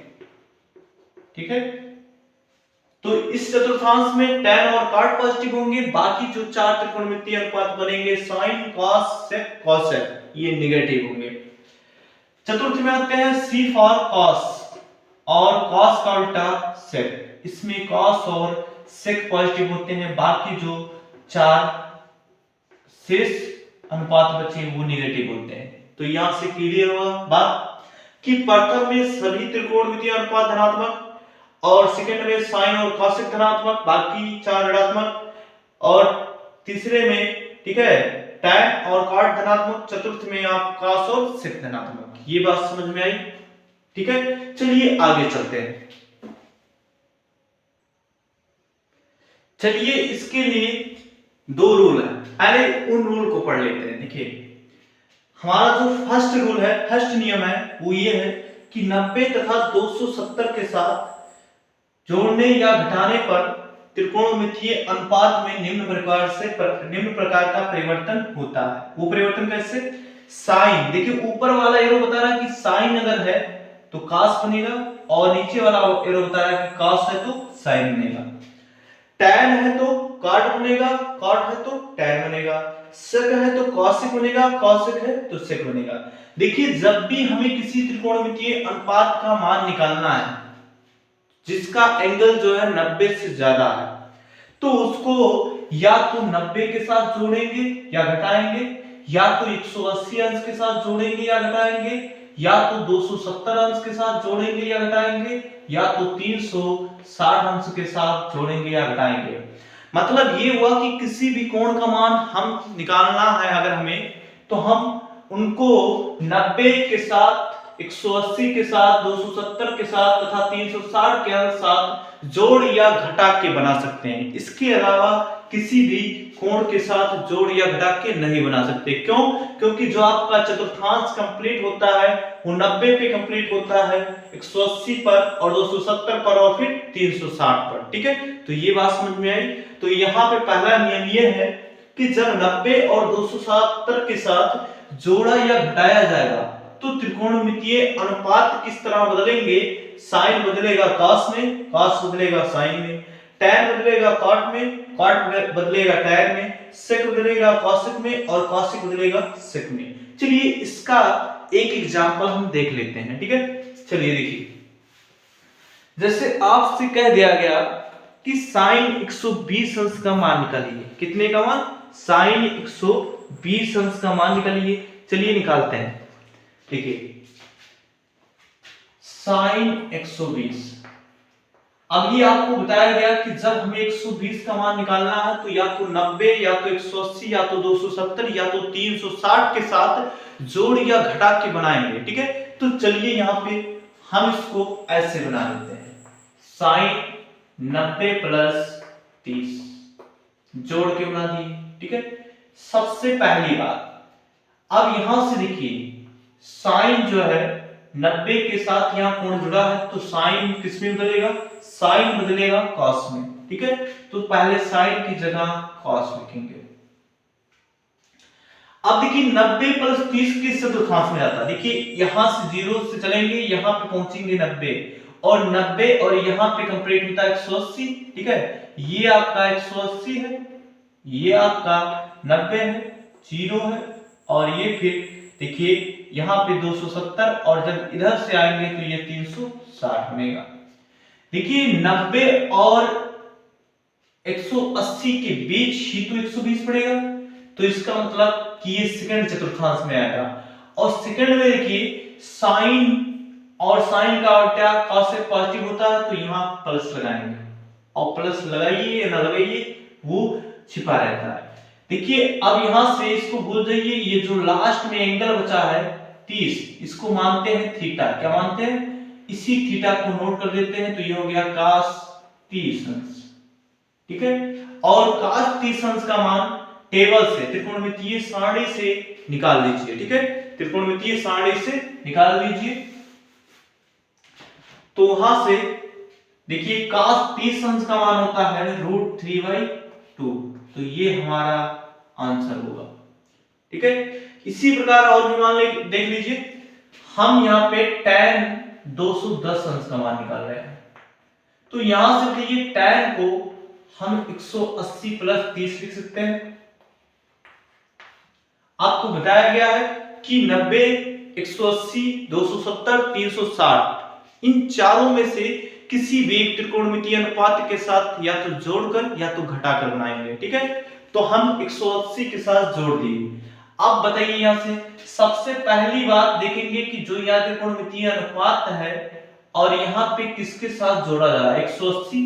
ठीक है। तो इस चतुर्थांश में टैन और कॉट पॉजिटिव होंगे, बाकी जो 4 त्रिकोणमितीय अनुपात बनेंगे साइन, कॉस, सेक, कॉसेक, ये निगेटिव होंगे। चतुर्थ में आते हैं सी फॉर कॉस, और कॉस का उल्टा सेक, इसमें कॉस और सेक पॉजिटिव होते हैं, बाकी जो 4 शेष अनुपात बचे वो निगेटिव होते हैं। तो यहां से क्लियर हुआ बात कि प्रथम में सभी त्रिकोणमितीय अनुपात धनात्मक, और सेकंड में साइन और कॉसेक धनात्मक, बाकी 4 ऋणात्मक, और तीसरे में ठीक है टैन और कॉट धनात्मक, चतुर्थ में आप कॉस और सेक धनात्मक। ये बात समझ में आई, ठीक है। चलिए आगे चलते हैं। चलिए इसके लिए 2 रूल है, पहले उन रूल को पढ़ लेते हैं। देखिए हमारा जो फर्स्ट रूल है, फर्स्ट नियम है वो ये है कि 90 तथा 270 के साथ जोड़ने या घटाने पर त्रिकोणमितीय अनुपात में निम्न प्रकार का परिवर्तन होता है। वो परिवर्तन कैसे, साइन, देखिए ऊपर वाला एरो बता रहा है कि साइन अगर है तो कॉस बनेगा, और नीचे वाला एरो बता रहा है कि कॉस है तो साइन बनेगा। टैन है तो कॉट बनेगा, कॉट है तो टैन बनेगा, सेक है तो कॉसेक बनेगा, कॉसेक है तो सेक बनेगा। देखिए जब भी हमें किसी त्रिकोणमितीय अनुपात का मान निकालना है जिसका एंगल जो है 90 से ज्यादा है, तो उसको या तो 90 के साथ जोड़ेंगे या घटाएंगे, या तो 180 अंश के साथ जोड़ेंगे या घटाएंगे, या तो 270 अंश के साथ जोड़ेंगे या घटाएंगे, या तो 360 अंश के साथ जोड़ेंगे या घटाएंगे। मतलब ये हुआ कि किसी भी कोण का मान हम निकालना है अगर हमें, तो हम उनको 90 के साथ, 180 के साथ, 270 के साथ तथा 360 के साथ जोड़ या घटा के बना सकते हैं। इसके अलावा किसी भी कोण के साथ जोड़ या घटा के नहीं बना सकते। क्यों? क्योंकि जो आपका चतुर्थांश कंप्लीट होता है वो 90 पे कंप्लीट होता है, 180 पर और 270 पर और फिर 360 पर। ठीक है, तो ये बात समझ में आई। तो यहाँ पे पहला नियम ये है कि जब 90 और 270 के साथ जोड़ा या घटाया जाएगा तो त्रिकोणमितीय अनुपात किस तरह बदलेंगे? साइन बदलेगा कॉस में, कॉस बदलेगा साइन में, टैन बदलेगा कॉट में, कॉट बदलेगा टैन में, सेक बदलेगा कॉसेक में और कॉसेक बदलेगा सेक में। चलिए इसका एक एग्जांपल हम देख लेते हैं। ठीक है, चलिए देखिए, जैसे आपसे कह दिया गया कि साइन 120 अंश का मान निकालिए। कितने का मान? साइन 120 अंश का मान निकालिए। चलिए निकालते हैं। देखिए साइन 120, अब ये आपको बताया गया कि जब हमें 120 का मान निकालना है तो या तो 90 या तो 180 या तो 270 या तो 360 के साथ जोड़ या घटा के बनाएंगे। ठीक है, तो चलिए यहाँ पे हम इसको ऐसे बना लेते हैं, साइन 90 प्लस 30 जोड़ के बना दिए। ठीक है, सबसे पहली बात, अब यहां से देखिए साइन जो है 90 के साथ यहां कोण जुड़ा है तो साइन किस में बदलेगा? साइन बदलेगा कॉस में। ठीक है, तो पहले साइन की जगह कॉस लिखेंगे। अब देखिए 90 प्लस 30 किस चतुर्थांश में जाता है? देखिए यहां से 0 से चलेंगे, यहां पे पहुंचेंगे 90 और 90 और यहां पे कंप्लीट होता है 180। ठीक है, ये आपका 180 है, ये आपका 90 है, 0 है और ये फिर देखिए यहां पे 270 और जब इधर से आएंगे तो ये 360 बनेगा। देखिए 90 और 180 के बीच ही तो 120 पड़ेगा, तो इसका मतलब कि ये सेकंड चतुर्थांश में आएगा। और सेकंड में देखिए साइन और साइन का उल्टा cos से पॉजिटिव होता है तो यहां प्लस लगाएंगे, और प्लस लगाइए या ना लगाइए वो छिपा रहता है। देखिए अब यहां से इसको भूल जाइए, ये जो लास्ट में एंगल बचा है 30, इसको मानते हैं थीटा। क्या मानते हैं? इसी थीटा को नोट कर देते हैं, तो ये हो गया cos 30 अंश। ठीक है, और cos 30 अंश का मान टेबल से, त्रिकोणमितीय सारणी से निकाल लीजिए। ठीक है, त्रिकोणमितीय सारणी से निकाल लीजिए। तो वहां से देखिए cos 30 अंश का मान होता है √3/2, तो ये हमारा आंसर होगा। ठीक है, इसी प्रकार और भी मान देख लीजिए, हम यहाँ पे tan 210 अंश का मान निकाल रहे हैं, तो यहां से देखिए tan को हम 180 प्लस 30 लिख सकते हैं। आपको बताया गया है कि 90, 180, 270, 360 इन चारों में से किसी भी एक त्रिकोणमितीय अनुपात के साथ या तो जोड़कर या तो घटाकर बनाएंगे। ठीक है, तो हम 180 के साथ जोड़ दिए। अब बताइए यहां से सबसे पहली बात देखेंगे कि जो यहाँ त्रिकोणमितीय अनुपात है और यहाँ पे किसके साथ जोड़ा जा रहा है? 180।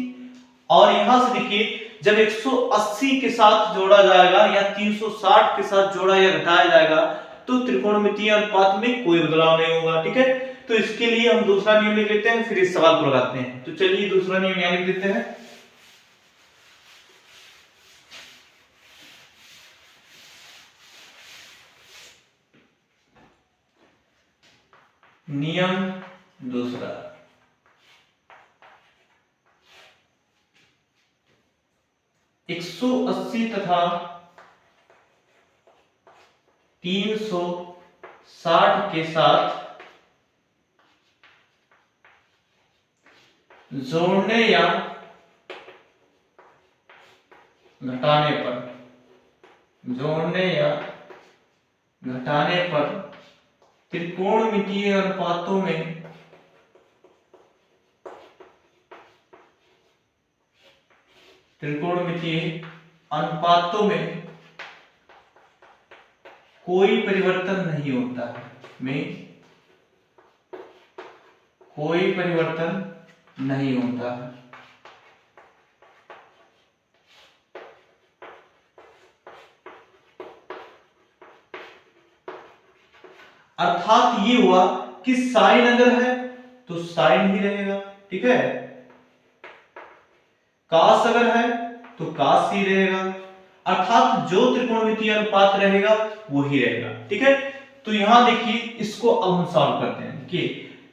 और यहां से देखिए जब 180 के साथ जोड़ा जाएगा या 360 के साथ जोड़ा या घटाया जाएगा तो त्रिकोणमितीय अनुपात में कोई बदलाव नहीं होगा। ठीक है, तो इसके लिए हम दूसरा नियम लिख लेते हैं, फिर इस सवाल को लगाते हैं। तो चलिए दूसरा नियम यहां लिख देते हैं, नियम दूसरा, एक 180 तथा 360 के साथ जोड़ने या घटाने पर, जोड़ने या घटाने पर त्रिकोणमितीय अनुपातों में कोई परिवर्तन नहीं होता है, कोई परिवर्तन नहीं होता है। अर्थात ये हुआ कि साइन अगर है तो साइन ही रहेगा, ठीक है, कास अगर है तो कास ही रहेगा, अर्थात जो त्रिकोणमितीय अनुपात रहेगा वो ही रहेगा, ठीक है। तो यहां देखिए इसको अब हम सॉल्व करते हैं कि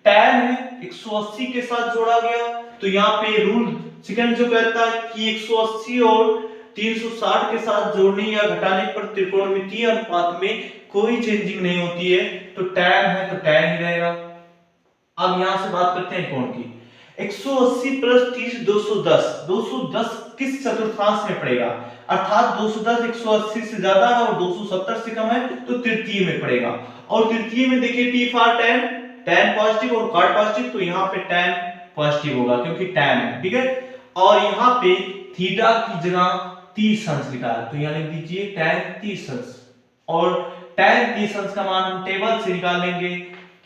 tan है 180 के साथ जोड़ा गया, तो यहाँ पे रूल सेकंड जो कहता है कि 180 और 360 के साथ जोड़ने या घटाने पर त्रिकोणमितीय अनुपात में कोई चेंजिंग नहीं होती है, तो tan है तो tan ही रहेगा। अब यहां से बात करते हैं कोण की। 180 प्लस 30 210, 210 किस चतुर्थांश में पड़ेगा, अर्थात 210 180 से ज्यादा है और 270 से कम है तो तृतीय में पड़ेगा। और तृतीय में देखिए t for tan, tan positive और cot पॉजिटिव, तो यहाँ पे tan पॉजिटिव होगा क्योंकि tan है, ठीक है। और यहाँ पे थीटा की जगह 30 अंश लिखा है, तो यहाँ लिख दीजिए tan 30 अंश, और tan 30 अंश का मान हम टेबल से निकाल लेंगे,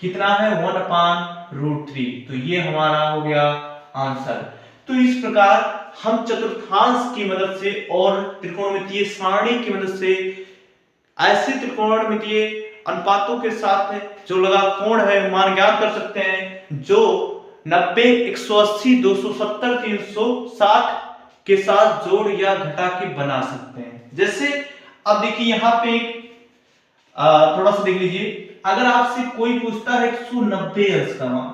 कितना है 1/√3, तो ये हमारा हो गया आंसर। तो इस प्रकार हम चतुर्थांश की मदद से और त्रिकोणमितीय सारणी की मदद से ऐसे त्रिकोणमितीय अनुपातों के साथ जो लगा कोण है मान ज्ञात कर सकते हैं, जो 90 180 270 360 के साथ जोड़ या घटा के बना सकते हैं। जैसे अब देखिए यहाँ पे थोड़ा सा देख लीजिए, अगर आपसे कोई पूछता है 190 अंश का मान,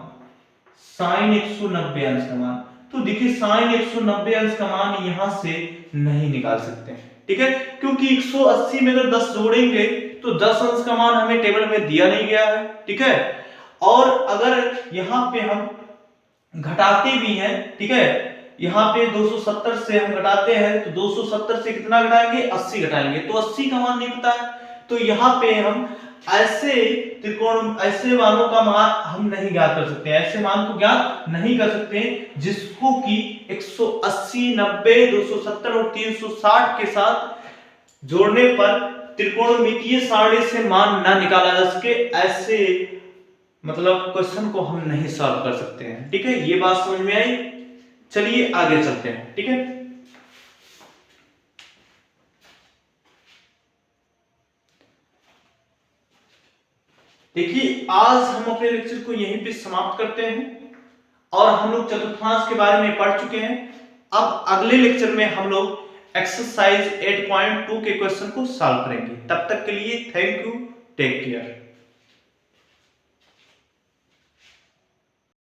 साइन 190 अंश का मान, तो देखिए साइन 190 अंश का मान यहां से नहीं निकाल सकते हैं, ठीक है, क्योंकि 180 में अगर 10 जोड़ेंगे तो 10 अंश का मान हमें टेबल में दिया नहीं गया है, ठीक है। और अगर यहां पे हम घटाते भी हैं, ठीक है, यहाँ पे 270 से हम घटाते हैं तो 270 से कितना घटाएंगे 80 घटाएंगे, तो 80 का मान नहीं पता है, तो यहाँ पे हम ऐसे त्रिकोण ऐसे मानों का मान हम नहीं ज्ञात कर सकते, ऐसे मान को ज्ञात नहीं कर सकते जिसको कि 180 90 270 और 360 के साथ जोड़ने पर त्रिकोणमितीय सारणी से मान ना निकाला जा सके, ऐसे मतलब क्वेश्चन को हम नहीं सॉल्व कर सकते हैं, ठीक है। ये बात समझ में आई, चलिए आगे चलते हैं, ठीक है। देखिए आज हम अपने लेक्चर को यहीं पे समाप्त करते हैं और हम लोग चतुर्थांश के बारे में पढ़ चुके हैं। अब अगले लेक्चर में हम लोग एक्सरसाइज 8.2 के क्वेश्चन को सॉल्व करेंगे। तब तक के लिए थैंक यू, टेक केयर।